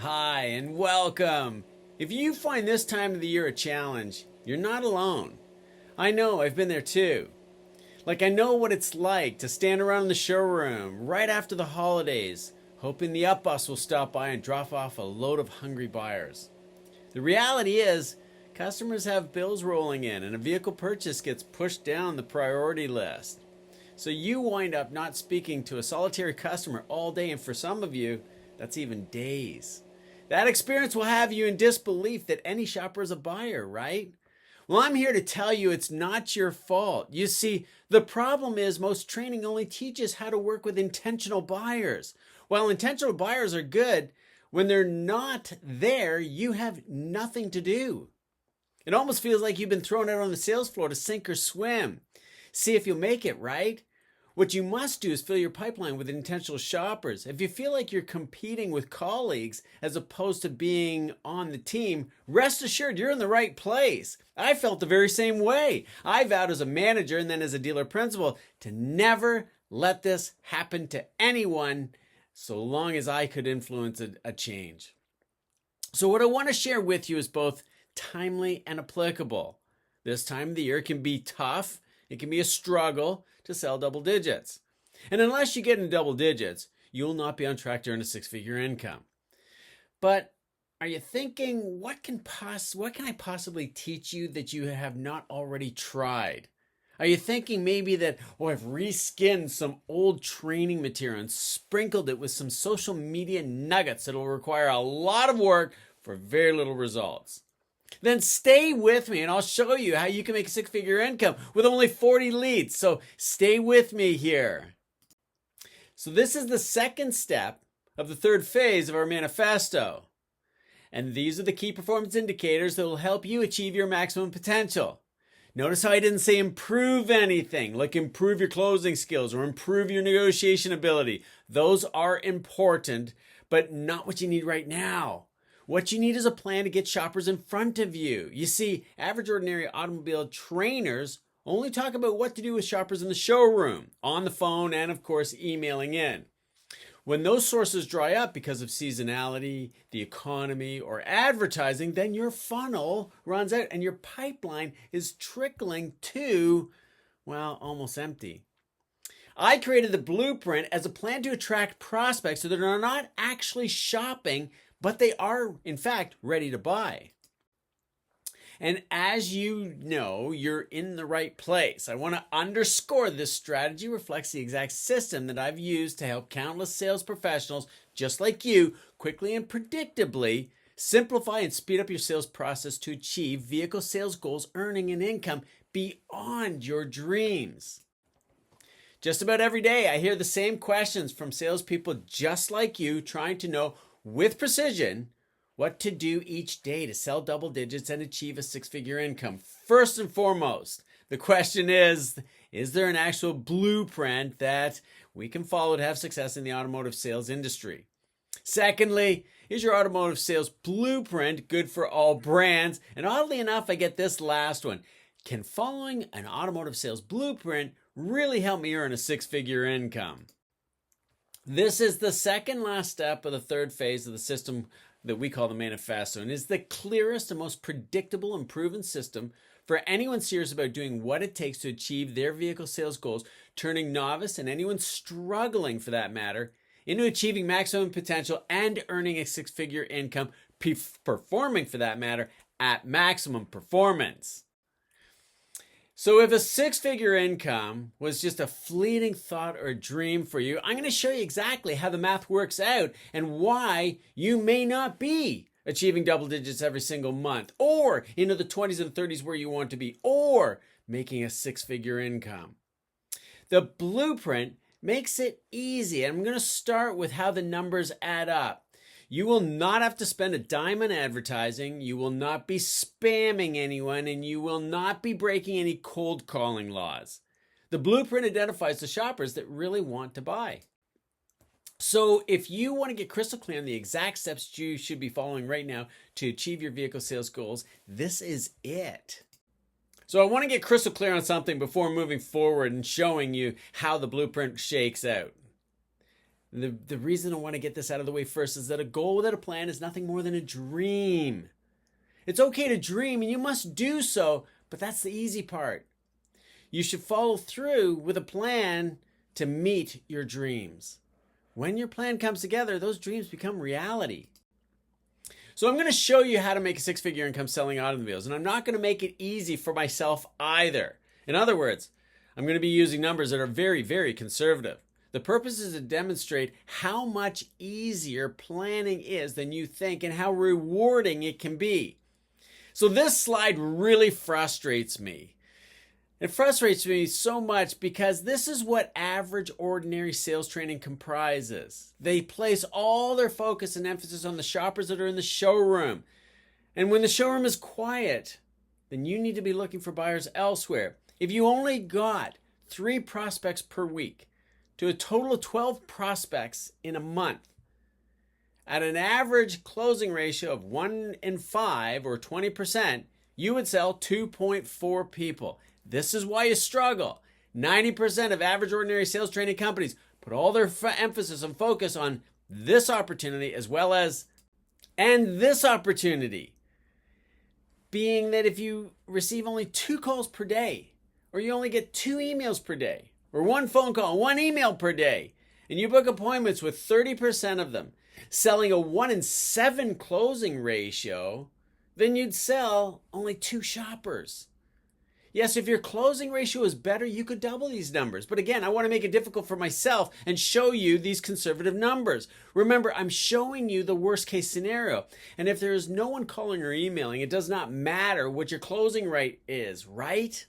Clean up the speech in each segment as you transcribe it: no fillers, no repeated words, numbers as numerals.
Hi, and welcome. If you find this time of the year a challenge, you're not alone. I know, I've been there too. I know what it's like to stand around in the showroom right after the holidays, hoping the up bus will stop by and drop off a load of hungry buyers. The reality is, customers have bills rolling in, and a vehicle purchase gets pushed down the priority list. So you wind up not speaking to a solitary customer all day, and for some of you, that's even days. That experience will have you in disbelief that any shopper is a buyer, right? Well, I'm here to tell you it's not your fault. You see, the problem is most training only teaches how to work with intentional buyers. While intentional buyers are good, when they're not there, you have nothing to do. It almost feels like you've been thrown out on the sales floor to sink or swim. See if you'll make it, right? What you must do is fill your pipeline with intentional shoppers. If you feel like you're competing with colleagues as opposed to being on the team, rest assured you're in the right place. I felt the very same way. I vowed as a manager and then as a dealer principal to never let this happen to anyone so long as I could influence a change. So what I want to share with you is both timely and applicable. This time of the year can be tough. It can be a struggle to sell double digits. And unless you get into double digits, you'll not be on track to earn a six-figure income. But are you thinking, what can I possibly teach you that you have not already tried? Are you thinking maybe that, I've reskinned some old training material and sprinkled it with some social media nuggets that will require a lot of work for very little results? Then stay with me and I'll show you how you can make a six-figure income with only 40 leads. So stay with me here. So this is the second step of the third phase of our manifesto. And these are the key performance indicators that will help you achieve your maximum potential. Notice how I didn't say improve anything, like improve your closing skills or improve your negotiation ability. Those are important, but not what you need right now. What you need is a plan to get shoppers in front of you. You see, average ordinary automobile trainers only talk about what to do with shoppers in the showroom, on the phone, and of course, emailing in. When those sources dry up because of seasonality, the economy, or advertising, then your funnel runs out and your pipeline is trickling to, almost empty. I created the blueprint as a plan to attract prospects so that they're not actually shopping, but they are, in fact, ready to buy. And as you know, you're in the right place. I want to underscore this strategy reflects the exact system that I've used to help countless sales professionals just like you quickly and predictably simplify and speed up your sales process to achieve vehicle sales goals, earning an income beyond your dreams. Just about every day, I hear the same questions from salespeople just like you trying to know with precision what to do each day to sell double digits and achieve a six-figure income. First and foremost, the question is there an actual blueprint that we can follow to have success in the automotive sales industry? Secondly, is your automotive sales blueprint good for all brands? And oddly enough, I get this last one. Can following an automotive sales blueprint really help me earn a six-figure income? This is the second last step of the third phase of the system that we call the manifesto, and is the clearest and most predictable and proven system for anyone serious about doing what it takes to achieve their vehicle sales goals, turning novice and anyone struggling for that matter into achieving maximum potential and earning a six-figure income, performing for that matter at maximum performance. So if a six-figure income was just a fleeting thought or dream for you, I'm going to show you exactly how the math works out and why you may not be achieving double digits every single month, or into the 20s and 30s where you want to be, or making a six-figure income. The blueprint makes it easy. I'm going to start with how the numbers add up. You will not have to spend a dime on advertising, you will not be spamming anyone, and you will not be breaking any cold calling laws. The blueprint identifies the shoppers that really want to buy. So if you want to get crystal clear on the exact steps you should be following right now to achieve your vehicle sales goals, this is it. So I want to get crystal clear on something before moving forward and showing you how the blueprint shakes out. The reason I want to get this out of the way first is that a goal without a plan is nothing more than a dream. It's okay to dream and you must do so, but that's the easy part. You should follow through with a plan to meet your dreams. When your plan comes together, those dreams become reality. So I'm going to show you how to make a six-figure income selling automobiles, and I'm not going to make it easy for myself either. In other words, I'm going to be using numbers that are very, very conservative. The purpose is to demonstrate how much easier planning is than you think and how rewarding it can be. So this slide really frustrates me. It frustrates me so much because this is what average ordinary sales training comprises. They place all their focus and emphasis on the shoppers that are in the showroom. And when the showroom is quiet, then you need to be looking for buyers elsewhere. If you only got 3 prospects per week to a total of 12 prospects in a month, at an average closing ratio of 1 in 5 or 20%, you would sell 2.4 people. This is why you struggle. 90% of average ordinary sales training companies put all their emphasis and focus on this opportunity as well as this opportunity. Being that if you receive only 2 calls per day, or you only get 2 emails per day, or 1 phone call, 1 email per day, and you book appointments with 30% of them, selling a 1 in 7 closing ratio, then you'd sell only 2 shoppers. Yes, if your closing ratio is better, you could double these numbers. But again, I want to make it difficult for myself and show you these conservative numbers. Remember, I'm showing you the worst case scenario. And if there is no one calling or emailing, it does not matter what your closing rate is, right?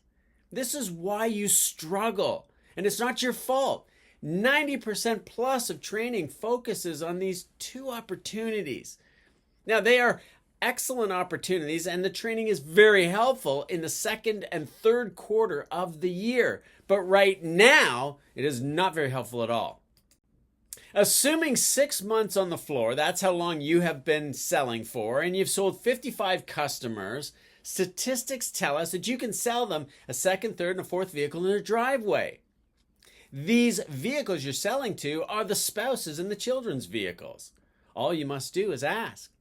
This is why you struggle. And it's not your fault. 90% plus of training focuses on these 2 opportunities. Now, they are excellent opportunities, and the training is very helpful in the 2nd and 3rd quarter of the year. But right now, it is not very helpful at all. Assuming 6 months on the floor, that's how long you have been selling for, and you've sold 55 customers, statistics tell us that you can sell them a 2nd, 3rd, and a 4th vehicle in their driveway. These vehicles you're selling to are the spouses and the children's vehicles. All you must do is ask.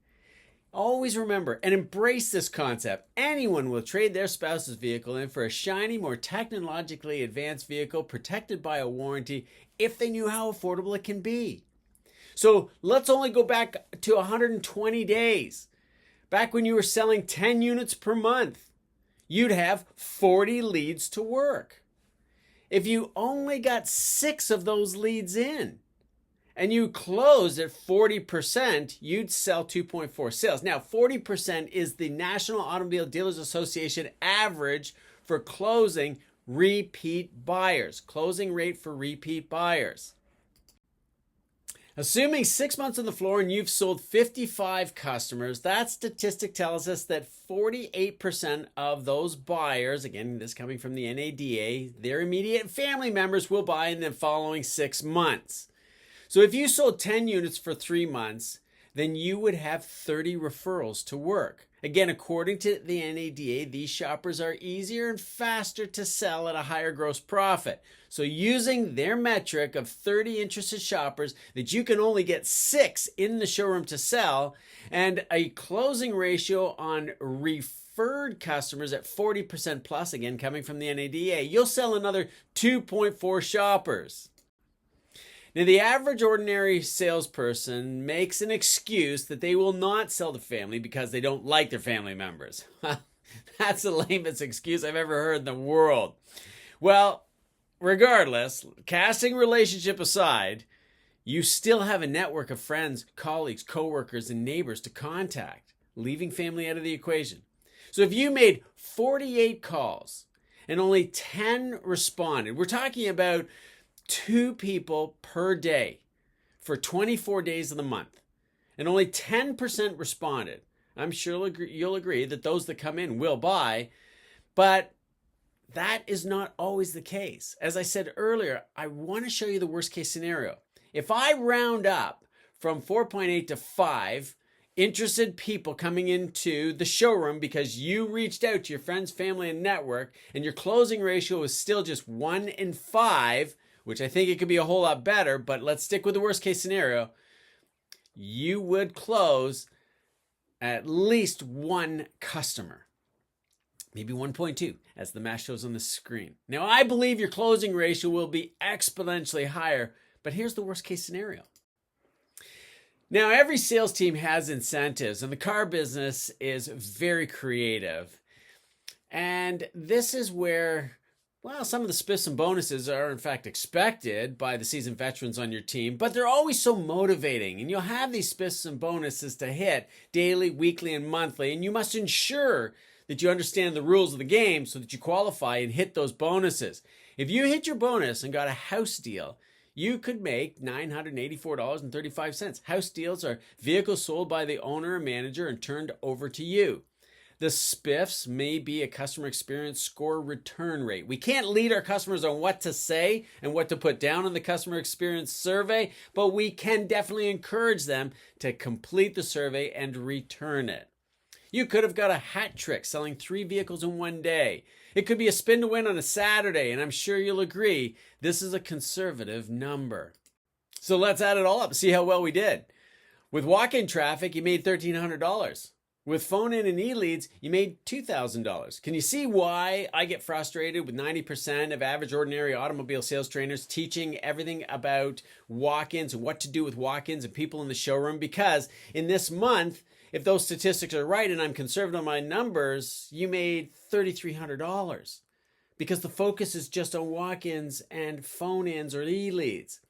Always remember and embrace this concept. Anyone will trade their spouse's vehicle in for a shiny, more technologically advanced vehicle protected by a warranty if they knew how affordable it can be. So let's only go back to 120 days. Back when you were selling 10 units per month, you'd have 40 leads to work. If you only got 6 of those leads in, and you closed at 40%, you'd sell 2.4 sales. Now, 40% is the National Automobile Dealers Association average for closing repeat buyers, closing rate for repeat buyers. Assuming 6 months on the floor and you've sold 55 customers, that statistic tells us that 48% of those buyers, again, this coming from the NADA, their immediate family members will buy in the following 6 months. So if you sold 10 units for 3 months, then you would have 30 referrals to work. Again, according to the NADA, these shoppers are easier and faster to sell at a higher gross profit. So using their metric of 30 interested shoppers that you can only get 6 in the showroom to sell, and a closing ratio on referred customers at 40% plus, again coming from the NADA, you'll sell another 2.4 shoppers. Now, the average ordinary salesperson makes an excuse that they will not sell to family because they don't like their family members. That's the lamest excuse I've ever heard in the world. Well, regardless, casting relationship aside, you still have a network of friends, colleagues, coworkers, and neighbors to contact, leaving family out of the equation. So if you made 48 calls and only 10 responded, we're talking about 2 people per day for 24 days of the month, and only 10% responded. I'm sure you'll agree that those that come in will buy, but that is not always the case. As I said earlier, I want to show you the worst case scenario. If I round up from 4.8 to 5 interested people coming into the showroom because you reached out to your friends, family, and network, and your closing ratio is still just 1 in 5, which I think it could be a whole lot better, but let's stick with the worst case scenario, you would close at least one customer. Maybe 1.2, as the math shows on the screen. Now, I believe your closing ratio will be exponentially higher, but here's the worst case scenario. Now, every sales team has incentives, and the car business is very creative. And this is where, well, some of the spiffs and bonuses are in fact expected by the seasoned veterans on your team, but they're always so motivating. And you'll have these spiffs and bonuses to hit daily, weekly, and monthly, and you must ensure that you understand the rules of the game so that you qualify and hit those bonuses. If you hit your bonus and got a house deal, you could make $984.35. House deals are vehicles sold by the owner or manager and turned over to you. The spiffs may be a customer experience score return rate. We can't lead our customers on what to say and what to put down in the customer experience survey, but we can definitely encourage them to complete the survey and return it. You could have got a hat trick selling 3 vehicles in one day. It could be a spin to win on a Saturday, and I'm sure you'll agree this is a conservative number. So let's add it all up and see how well we did. With walk-in traffic, you made $1,300. With phone-in and e-leads, you made $2,000. Can you see why I get frustrated with 90% of average ordinary automobile sales trainers teaching everything about walk-ins and what to do with walk-ins and people in the showroom? Because in this month, if those statistics are right and I'm conservative on my numbers, you made $3,300 because the focus is just on walk-ins and phone-ins or e-leads.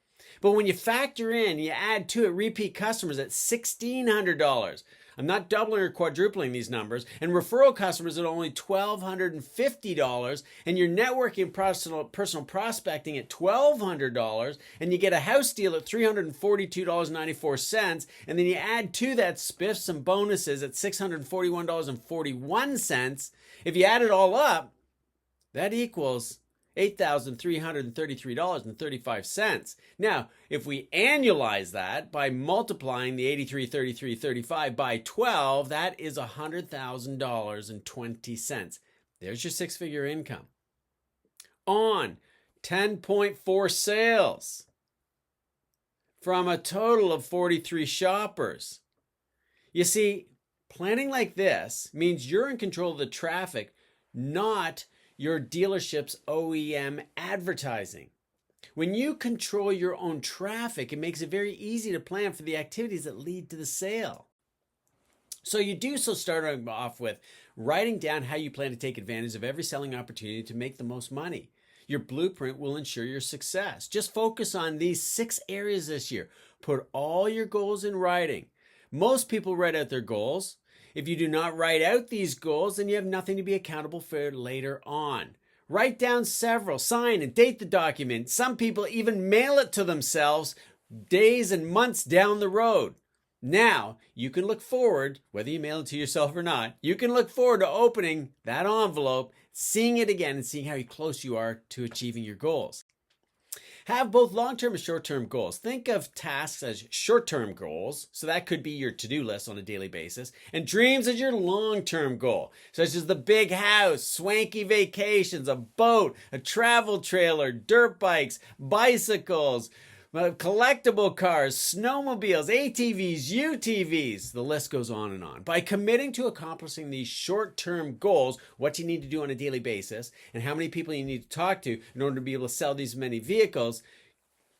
But when you factor in, you add to it repeat customers at $1,600. I'm not doubling or quadrupling these numbers. And referral customers at only $1,250, and your networking personal prospecting at $1,200, and you get a house deal at $342.94, and then you add to that spiffs and bonuses at $641.41. If you add it all up, that equals $8,333.35. Now, if we annualize that by multiplying the 83.33.35 by 12, that is $100,000.20. There's your 6-figure income on 10.4 sales from a total of 43 shoppers. You see, planning like this means you're in control of the traffic, not your dealership's OEM advertising. When you control your own traffic, it makes it very easy to plan for the activities that lead to the sale. So you do so starting off with writing down how you plan to take advantage of every selling opportunity to make the most money. Your blueprint will ensure your success. Just focus on these 6 areas this year. Put all your goals in writing. Most people write out their goals. If you do not write out these goals, then you have nothing to be accountable for later on. Write down several, sign and date the document. Some people even mail it to themselves days and months down the road. Now, you can look forward, whether you mail it to yourself or not, you can look forward to opening that envelope, seeing it again, and seeing how close you are to achieving your goals. Have both long-term and short-term goals. Think of tasks as short-term goals, so that could be your to-do list on a daily basis, and dreams as your long-term goal, such as the big house, swanky vacations, a boat, a travel trailer, dirt bikes, bicycles, collectible cars, snowmobiles, ATVs, UTVs, the list goes on and on. By committing to accomplishing these short-term goals, what you need to do on a daily basis, and how many people you need to talk to in order to be able to sell these many vehicles,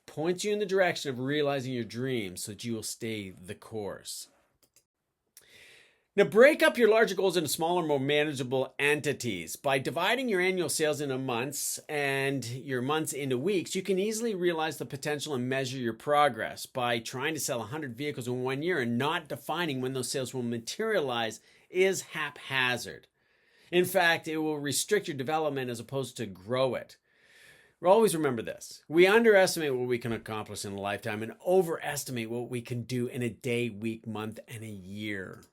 points you in the direction of realizing your dreams so that you will stay the course. Now, break up your larger goals into smaller, more manageable entities. By dividing your annual sales into months and your months into weeks, you can easily realize the potential and measure your progress. By trying to sell 100 vehicles in 1 year and not defining when those sales will materialize is haphazard. In fact, it will restrict your development as opposed to grow it. Always remember this. We underestimate what we can accomplish in a lifetime and overestimate what we can do in a day, week, month, and a year.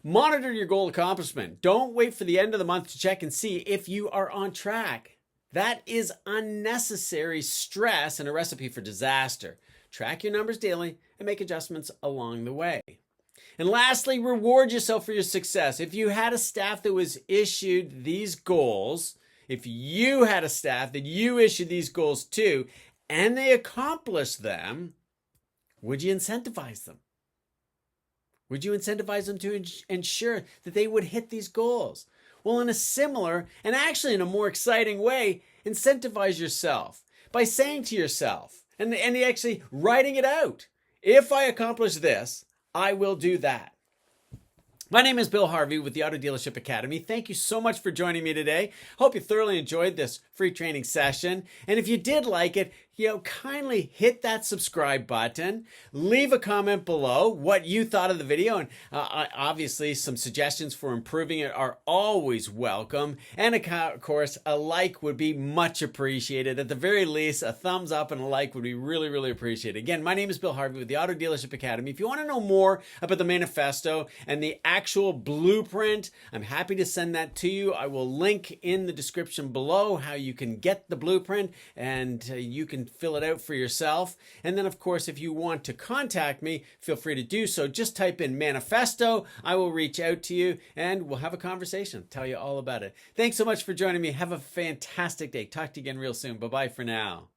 Monitor your goal accomplishment. Don't wait for the end of the month to check and see if you are on track. That is unnecessary stress and a recipe for disaster. Track your numbers daily and make adjustments along the way. And lastly, reward yourself for your success. If you had a staff that was issued these goals, if you had a staff that you issued these goals to and they accomplished them, would you incentivize them? Would you incentivize them to ensure that they would hit these goals? Well, in a similar and actually in a more exciting way, incentivize yourself by saying to yourself and actually writing it out. If I accomplish this, I will do that. My name is Bill Harvey with the Auto Dealership Academy. Thank you so much for joining me today. Hope you thoroughly enjoyed this free training session. And if you did like it, kindly hit that subscribe button. Leave a comment below what you thought of the video. And obviously, some suggestions for improving it are always welcome. And of course, a like would be much appreciated. At the very least, a thumbs up and a like would be really, really appreciated. Again, my name is Bill Harvey with the Auto Dealership Academy. If you want to know more about the manifesto and the actual blueprint, I'm happy to send that to you. I will link in the description below how you can get the blueprint and you can fill it out for yourself. And then, of course, if you want to contact me, feel free to do so. Just type in manifesto. I will reach out to you and we'll have a conversation, tell you all about it. Thanks so much for joining me. Have a fantastic day. Talk to you again real soon. Bye-bye for now.